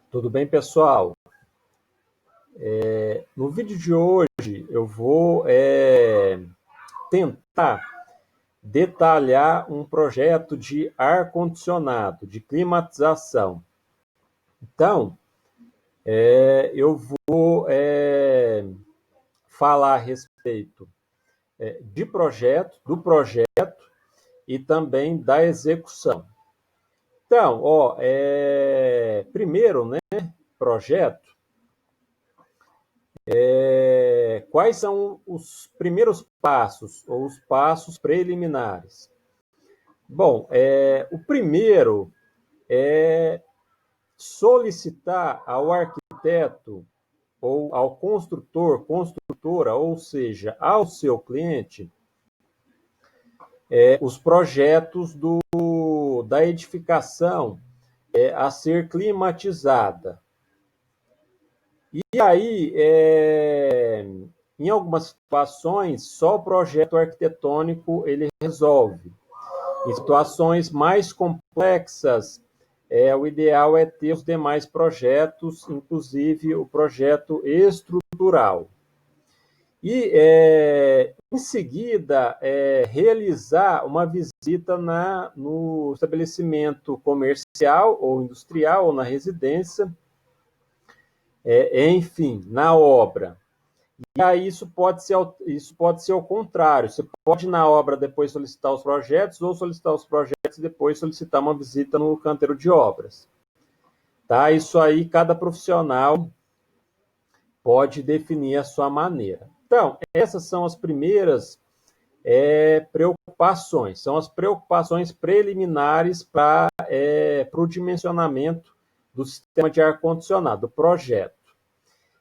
Tudo bem, pessoal? No vídeo de hoje eu vou tentar detalhar um projeto de ar-condicionado, de climatização. Então, eu vou falar a respeito do projeto e também da execução. Então, primeiro, né, projeto. Quais são os primeiros passos, ou os passos preliminares? Bom, o primeiro é solicitar ao arquiteto ou ao construtor, construtora, ou seja, ao seu cliente, os projetos da edificação a ser climatizada. E aí, em algumas situações, só o projeto arquitetônico ele resolve. Em situações mais complexas, o ideal é ter os demais projetos, inclusive o projeto estrutural. E, em seguida, realizar uma visita no estabelecimento comercial ou industrial, ou na residência, enfim, na obra. E aí isso pode ser o contrário. Você pode, na obra, depois solicitar os projetos, ou solicitar os projetos e depois solicitar uma visita no canteiro de obras. Tá? Isso aí, cada profissional pode definir a sua maneira. Então, essas são as primeiras preocupações. São as preocupações preliminares para o dimensionamento do sistema de ar-condicionado, do projeto.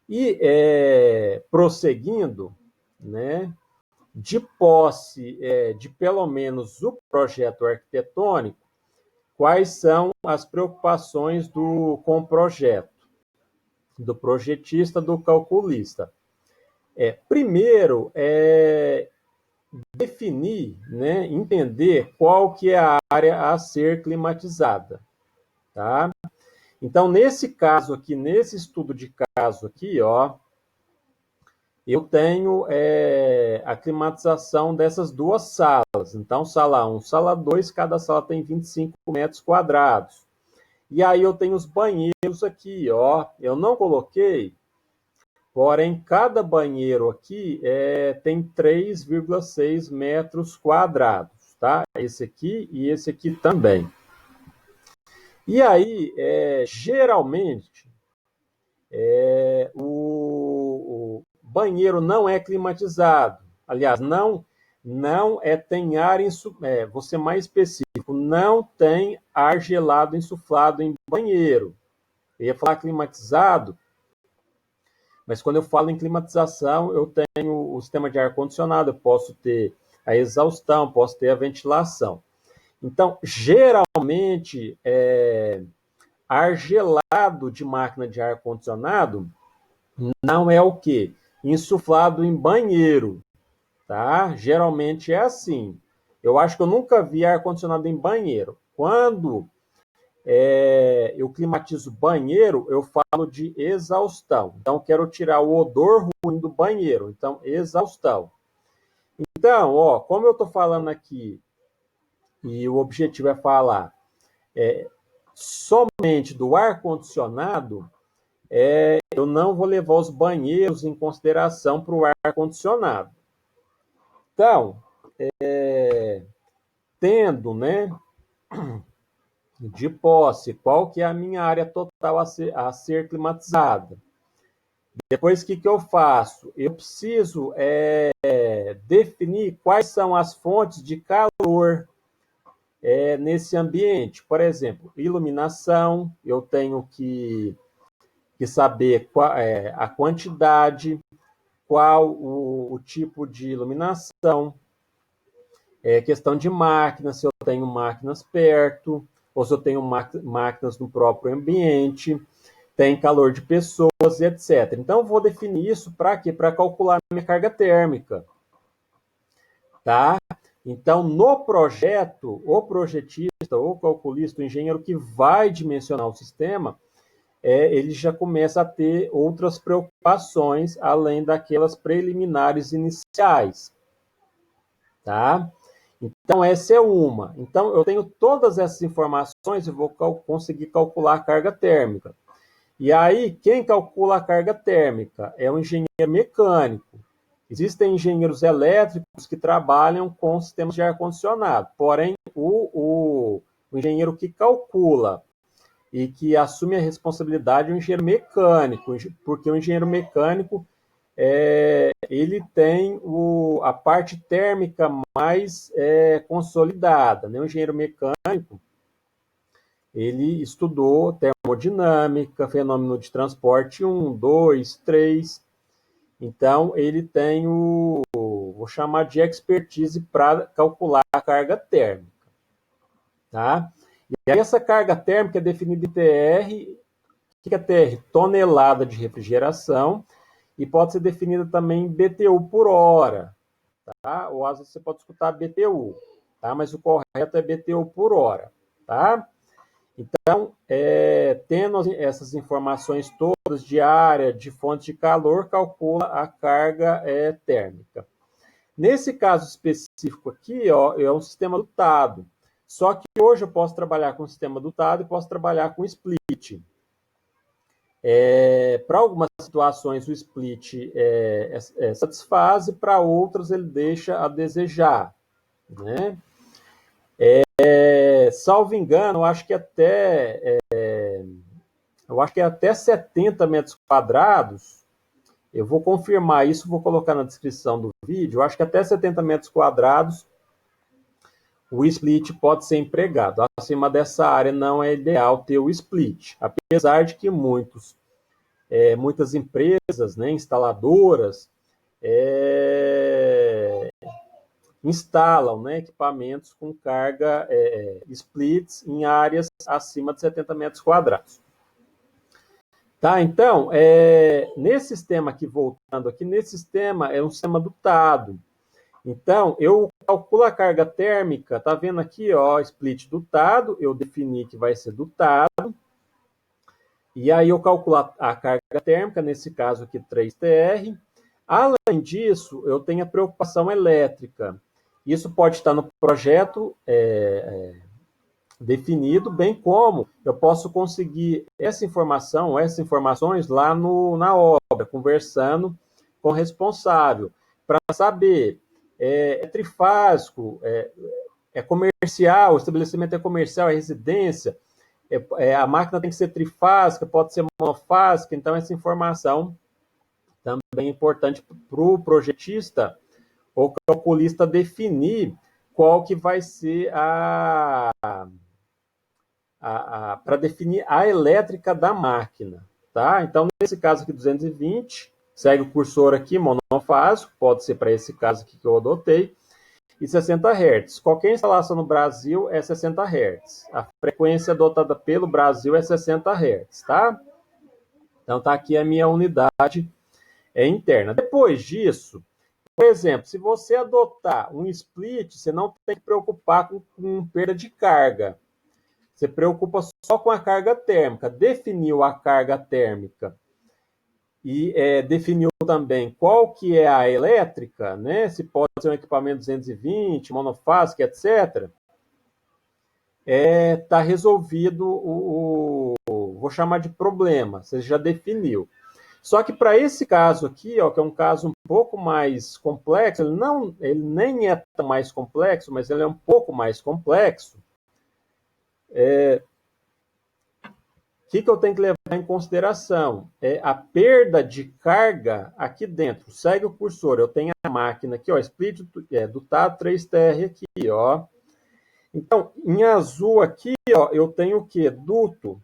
E, prosseguindo, né, de posse de pelo menos o projeto arquitetônico, quais são as preocupações com o projeto, do projetista, do calculista? Primeiro, definir, né, entender qual que é a área a ser climatizada. Tá? Então, nesse caso aqui, nesse estudo de caso aqui, eu tenho a climatização dessas duas salas. Então, sala 1, sala 2, cada sala tem 25 metros quadrados. E aí eu tenho os banheiros aqui, eu não coloquei, porém, cada banheiro aqui tem 3,6 metros quadrados, tá? Esse aqui e esse aqui também. E aí, geralmente, o banheiro não é climatizado. Aliás, não tem ar insuflado, vou ser mais específico, não tem ar gelado insuflado em banheiro. Eu ia falar climatizado, mas quando eu falo em climatização, eu tenho o sistema de ar-condicionado, eu posso ter a exaustão, posso ter a ventilação. Então, geralmente, ar gelado de máquina de ar-condicionado não é o quê? Insuflado em banheiro, tá? Geralmente é assim. Eu acho que eu nunca vi ar-condicionado em banheiro. Quando eu climatizo banheiro, eu falo de exaustão. Então, quero tirar o odor ruim do banheiro. Então, exaustão. Então, como eu estou falando aqui, e o objetivo é falar somente do ar-condicionado, eu não vou levar os banheiros em consideração para o ar-condicionado. Então, tendo, né, de posse, qual que é a minha área total a ser climatizada? Depois, o que eu faço? Eu preciso definir quais são as fontes de calor nesse ambiente. Por exemplo, iluminação, eu tenho que saber a quantidade, qual o tipo de iluminação, questão de máquinas, se eu tenho máquinas perto, ou se eu tenho máquinas no próprio ambiente, tem calor de pessoas, etc. Então, eu vou definir isso para quê? Para calcular a minha carga térmica. Tá? Então, no projeto, o projetista, o calculista, o engenheiro que vai dimensionar o sistema, ele já começa a ter outras preocupações, além daquelas preliminares iniciais. Tá? Então, essa é uma. Então, eu tenho todas essas informações e vou conseguir calcular a carga térmica. E aí, quem calcula a carga térmica é o engenheiro mecânico. Existem engenheiros elétricos que trabalham com sistemas de ar-condicionado, porém, o engenheiro que calcula e que assume a responsabilidade é o engenheiro mecânico, porque o engenheiro mecânico ele tem a parte térmica mais consolidada. Né? O engenheiro mecânico ele estudou termodinâmica, fenômeno de transporte 1, 2, 3. Então, ele tem vou chamar de expertise para calcular a carga térmica. Tá? E aí, essa carga térmica é definida em TR. O que é TR? Tonelada de refrigeração. E pode ser definida também em BTU por hora. Tá? Ou às vezes você pode escutar BTU. Tá? Mas o correto é BTU por hora. Tá? Então, tendo essas informações todas de área, de fonte de calor, calcula a carga térmica. Nesse caso específico aqui, ó, é um sistema dotado. Só que hoje eu posso trabalhar com sistema dotado e posso trabalhar com split. Para algumas situações o split satisfaz e para outras ele deixa a desejar. Né? Salvo engano, eu acho que até 70 metros quadrados, eu vou confirmar isso, vou colocar na descrição do vídeo, eu acho que até 70 metros quadrados o split pode ser empregado. Acima dessa área não é ideal ter o split, apesar de que muitas empresas, né, instaladoras, instalam, né, equipamentos com carga splits em áreas acima de 70 metros quadrados. Tá, então, nesse sistema aqui, voltando aqui, nesse sistema é um sistema dotado. Então, eu calculo a carga térmica, tá vendo aqui, ó, split dotado, eu defini que vai ser dotado, e aí eu calculo a carga térmica, nesse caso aqui 3TR. Além disso, eu tenho a preocupação elétrica. Isso pode estar no projeto definido, bem como eu posso conseguir essas informações lá na obra, conversando com o responsável, para saber trifásico, comercial, o estebelecimento é comercial, é residência, a máquina tem que ser trifásica, pode ser monofásica, então essa informação também é importante para o projetista ou calculista definir qual que vai ser para definir a elétrica da máquina. Tá? Então, nesse caso aqui, 220, segue o cursor aqui, monofásico, pode ser para esse caso aqui que eu adotei, e 60 Hz. Qualquer instalação no Brasil é 60 Hz. A frequência adotada pelo Brasil é 60 Hz. Tá? Então, tá aqui a minha unidade interna. Depois disso, por exemplo, se você adotar um split, você não tem que preocupar com perda de carga. Você preocupa só com a carga térmica. Definiu a carga térmica e definiu também qual que é a elétrica, né? Se pode ser um equipamento 220, monofásico, etc. Está resolvido vou chamar de problema. Você já definiu. Só que para esse caso aqui, ó, que é um caso um pouco mais complexo, ele nem é tão mais complexo, mas ele é um pouco mais complexo. O que eu tenho que levar em consideração? A perda de carga aqui dentro. Segue o cursor. Eu tenho a máquina aqui, ó, split dotado 3TR aqui, ó. Então, em azul aqui, ó, eu tenho o quê? Duto.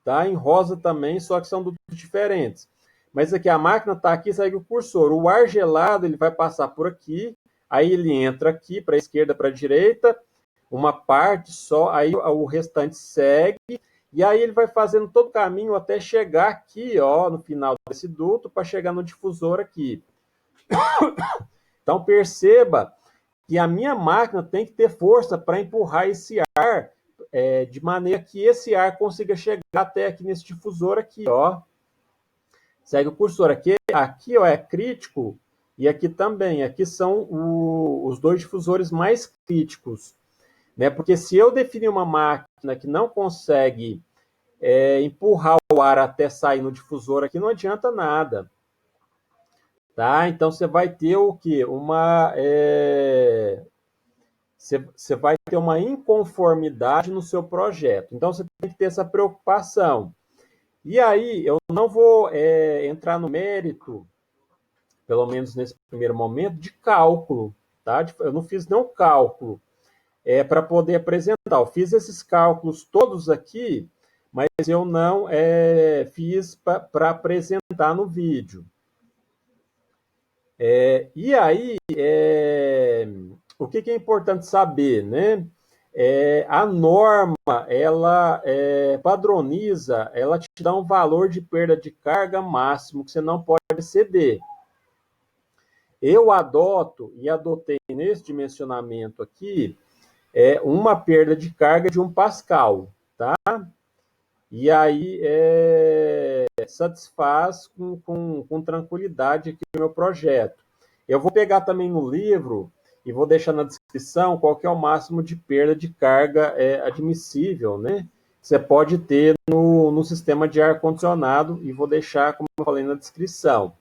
Tá? Em rosa também, só que são dutos diferentes. Mas aqui a máquina está aqui, segue o cursor. O ar gelado ele vai passar por aqui, aí ele entra aqui para a esquerda, para a direita, uma parte só, aí o restante segue, e aí ele vai fazendo todo o caminho até chegar aqui, ó, no final desse duto, para chegar no difusor aqui. Então perceba que a minha máquina tem que ter força para empurrar esse ar, de maneira que esse ar consiga chegar até aqui nesse difusor aqui, ó. Segue o cursor. Aqui ó, é crítico, e aqui também. Aqui são os dois difusores mais críticos, né? Porque se eu definir uma máquina que não consegue empurrar o ar até sair no difusor aqui, não adianta nada. Tá? Então, você vai ter o quê? Você vai ter uma inconformidade no seu projeto. Então, você tem que ter essa preocupação. E aí, eu não vou entrar no mérito, pelo menos nesse primeiro momento, de cálculo. Tá? Eu não fiz nenhum cálculo para poder apresentar. Eu fiz esses cálculos todos aqui, mas eu não fiz para apresentar no vídeo. E aí, o que é importante saber, né? A norma, ela padroniza, ela te dá um valor de perda de carga máximo que você não pode exceder. Eu adoto e adotei nesse dimensionamento aqui uma perda de carga de 1 pascal, tá? E aí satisfaz com tranquilidade aqui o meu projeto. Eu vou pegar também no livro e vou deixar na descrição qual que é o máximo de perda de carga admissível, né? Você pode ter no sistema de ar-condicionado, e vou deixar, como eu falei, na descrição.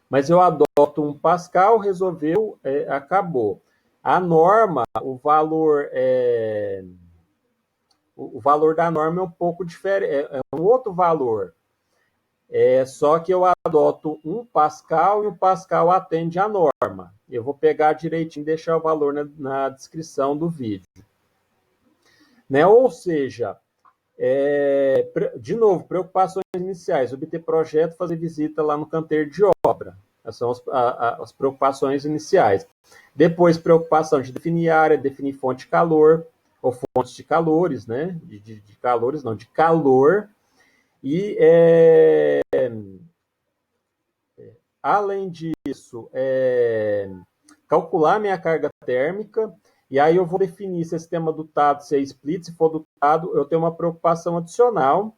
Mas eu adoto 1 pascal, resolveu, acabou. A norma, o valor da norma é um pouco diferente, é um outro valor. Só que eu adoto 1 pascal e 1 pascal atende a norma. Eu vou pegar direitinho e deixar o valor na descrição do vídeo. Né? Ou seja, de novo, preocupações iniciais: obter projeto, fazer visita lá no canteiro de obra. Essas são as preocupações iniciais. Depois, preocupação de definir área, definir fonte de calor, ou fontes de calores, né? De calores, não, de calor. E, além disso, calcular minha carga térmica, e aí eu vou definir se o sistema dotado, se é split. Se for dotado, eu tenho uma preocupação adicional,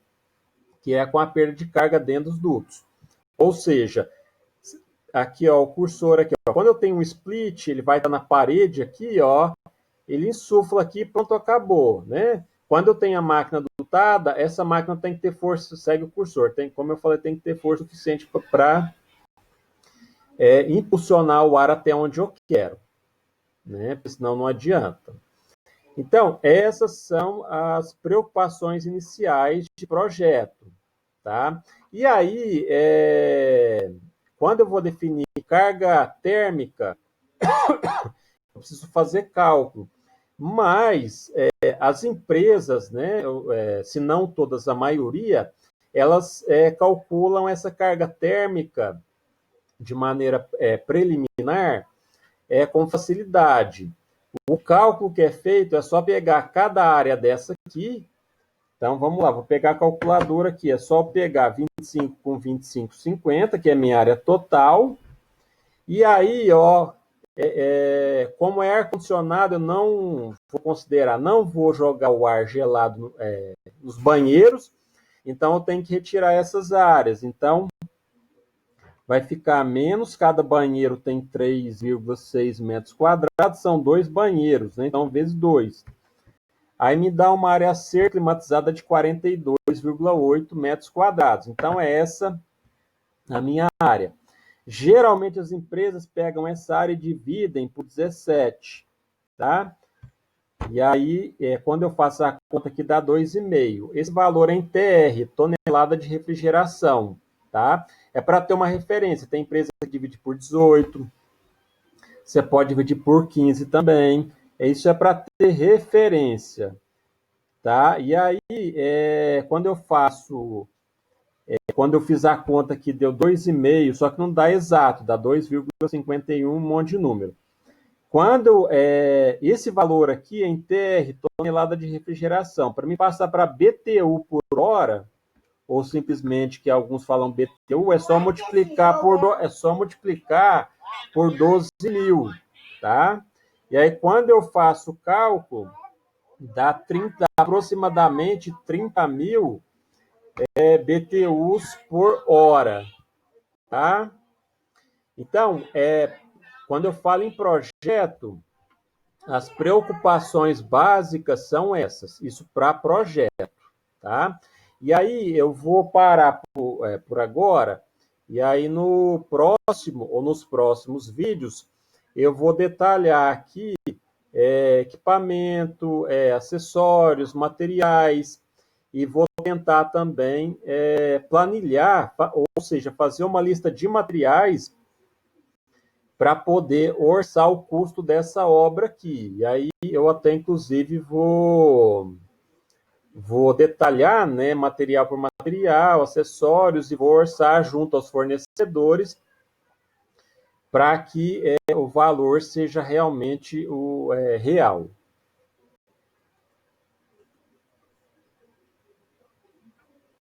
que é com a perda de carga dentro dos dutos. Ou seja, aqui ó, o cursor aqui, ó, quando eu tenho um split, ele vai estar na parede aqui, ó, ele insufla aqui, pronto, acabou, né? Quando eu tenho a máquina dotada, essa máquina tem que ter força, segue o cursor, como eu falei, tem que ter força suficiente para impulsionar o ar até onde eu quero, né? Porque senão não adianta. Então, essas são as preocupações iniciais de projeto, tá? E aí, quando eu vou definir carga térmica, eu preciso fazer cálculo. Mas as empresas, né, se não todas, a maioria, elas calculam essa carga térmica de maneira preliminar com facilidade. O cálculo que é feito é só pegar cada área dessa aqui. Então, vamos lá, vou pegar a calculadora aqui. É só pegar 25 com 25,50, que é minha área total. E aí, ó, como é ar-condicionado, eu não vou considerar, não vou jogar o ar gelado nos banheiros. Então, eu tenho que retirar essas áreas. Então, vai ficar menos, cada banheiro tem 3,6 metros quadrados, são 2 banheiros, né? Então, vezes 2. Aí me dá uma área a ser climatizada de 42,8 metros quadrados. Então, é essa a minha área. Geralmente, as empresas pegam essa área e dividem por 17, tá? E aí, quando eu faço a conta aqui, dá 2,5. Esse valor é em TR, tonelada de refrigeração, tá? É para ter uma referência. Tem empresa que divide por 18, você pode dividir por 15 também. Isso é para ter referência, tá? E aí, quando eu fiz a conta aqui, deu 2,5, só que não dá exato, dá 2,51, um monte de número. Quando esse valor aqui é em TR, tonelada de refrigeração, para mim passar para BTU por hora, ou simplesmente, que alguns falam BTU, é só multiplicar por 12 mil, tá? E aí, quando eu faço o cálculo, dá aproximadamente 30 mil BTUs por hora, tá? Então, quando eu falo em projeto, as preocupações básicas são essas, isso para projeto, tá? E aí eu vou parar por agora, e aí no próximo ou nos próximos vídeos eu vou detalhar aqui equipamento, acessórios, materiais, e vou tentar também planilhar, ou seja, fazer uma lista de materiais para poder orçar o custo dessa obra aqui. E aí eu até, inclusive, vou detalhar, né, material por material, acessórios, e vou orçar junto aos fornecedores para que o valor seja realmente real.